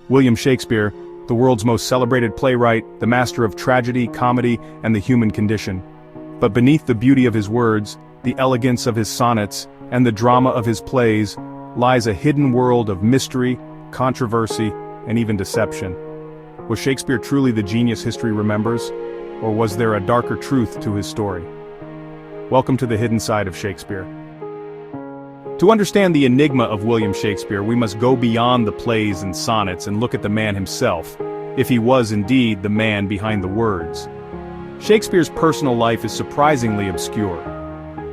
William Shakespeare, the world's most celebrated playwright, the master of tragedy, comedy, and the human condition. But beneath the beauty of his words, the elegance of his sonnets, and the drama of his plays, lies a hidden world of mystery, controversy, and even deception. Was Shakespeare truly the genius history remembers, or was there a darker truth to his story? Welcome to the hidden side of Shakespeare. To understand the enigma of William Shakespeare, we must go beyond the plays and sonnets and look at the man himself, if he was indeed the man behind the words. Shakespeare's personal life is surprisingly obscure.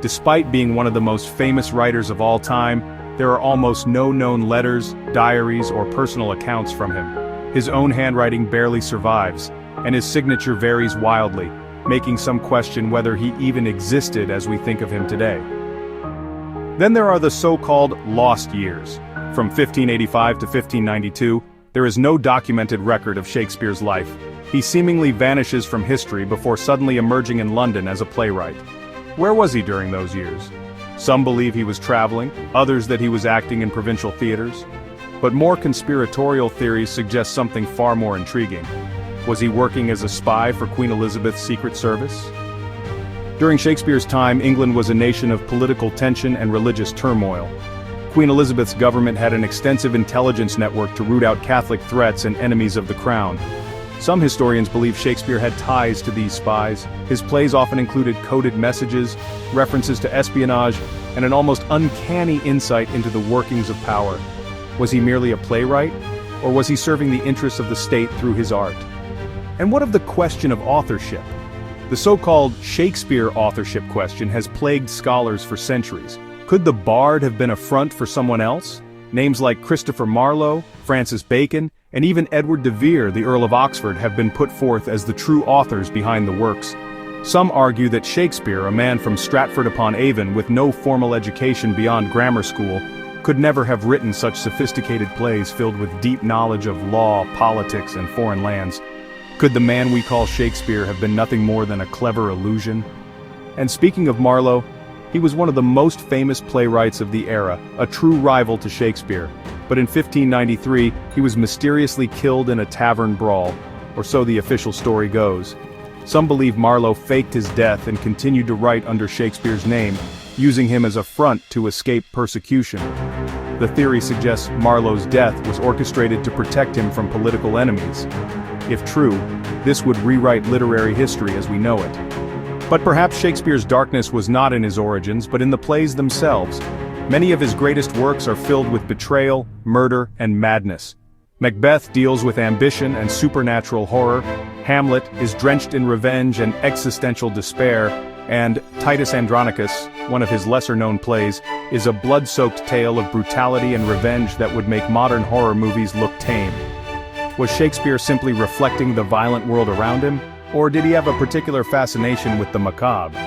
Despite being one of the most famous writers of all time, there are almost no known letters, diaries, or personal accounts from him. His own handwriting barely survives, and his signature varies wildly, making some question whether he even existed as we think of him today. Then there are the so-called lost years. From 1585 to 1592, there is no documented record of Shakespeare's life. He seemingly vanishes from history before suddenly emerging in London as a playwright. Where was he during those years? Some believe he was traveling, others that he was acting in provincial theaters. But more conspiratorial theories suggest something far more intriguing. Was he working as a spy for Queen Elizabeth's Secret Service? During Shakespeare's time, England was a nation of political tension and religious turmoil. Queen Elizabeth's government had an extensive intelligence network to root out Catholic threats and enemies of the crown. Some historians believe Shakespeare had ties to these spies. His plays often included coded messages, references to espionage, and an almost uncanny insight into the workings of power. Was he merely a playwright, or was he serving the interests of the state through his art? And what of the question of authorship? The so-called Shakespeare authorship question has plagued scholars for centuries. Could the bard have been a front for someone else? Names like Christopher Marlowe, Francis Bacon, and even Edward de Vere, the Earl of Oxford, have been put forth as the true authors behind the works. Some argue that Shakespeare, a man from Stratford-upon-Avon with no formal education beyond grammar school, could never have written such sophisticated plays filled with deep knowledge of law, politics, and foreign lands. Could the man we call Shakespeare have been nothing more than a clever illusion? And speaking of Marlowe, he was one of the most famous playwrights of the era, a true rival to Shakespeare. But in 1593, he was mysteriously killed in a tavern brawl, or so the official story goes. Some believe Marlowe faked his death and continued to write under Shakespeare's name, using him as a front to escape persecution. The theory suggests Marlowe's death was orchestrated to protect him from political enemies. If true, this would rewrite literary history as we know it. But perhaps Shakespeare's darkness was not in his origins, but in the plays themselves. Many of his greatest works are filled with betrayal, murder, and madness. Macbeth deals with ambition and supernatural horror, Hamlet is drenched in revenge and existential despair, and Titus Andronicus, one of his lesser-known plays, is a blood-soaked tale of brutality and revenge that would make modern horror movies look tame. Was Shakespeare simply reflecting the violent world around him, or did he have a particular fascination with the macabre?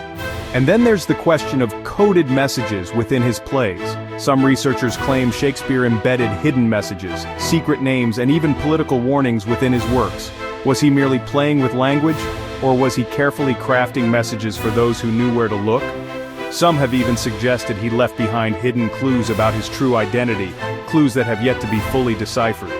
And then there's the question of coded messages within his plays. Some researchers claim Shakespeare embedded hidden messages, secret names, and even political warnings within his works. Was he merely playing with language, or was he carefully crafting messages for those who knew where to look? Some have even suggested he left behind hidden clues about his true identity, clues that have yet to be fully deciphered.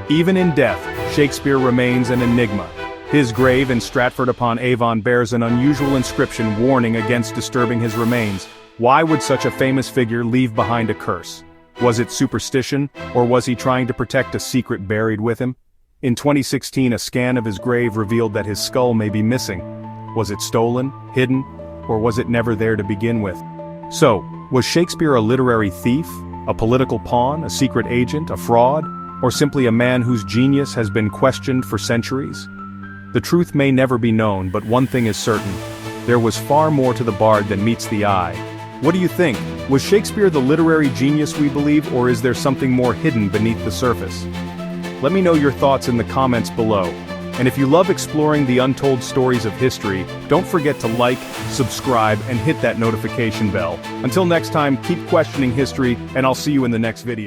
Even in death, Shakespeare remains an enigma. His grave in Stratford-upon-Avon bears an unusual inscription warning against disturbing his remains. Why would such a famous figure leave behind a curse? Was it superstition, or was he trying to protect a secret buried with him? In 2016, a scan of his grave revealed that his skull may be missing. Was it stolen, hidden, or was it never there to begin with? So, was Shakespeare a literary thief, a political pawn, a secret agent, a fraud? Or simply a man whose genius has been questioned for centuries? The truth may never be known, but one thing is certain. There was far more to the bard than meets the eye. What do you think? Was Shakespeare the literary genius we believe, or is there something more hidden beneath the surface? Let me know your thoughts in the comments below. And if you love exploring the untold stories of history, don't forget to like, subscribe, and hit that notification bell. Until next time, keep questioning history, and I'll see you in the next video.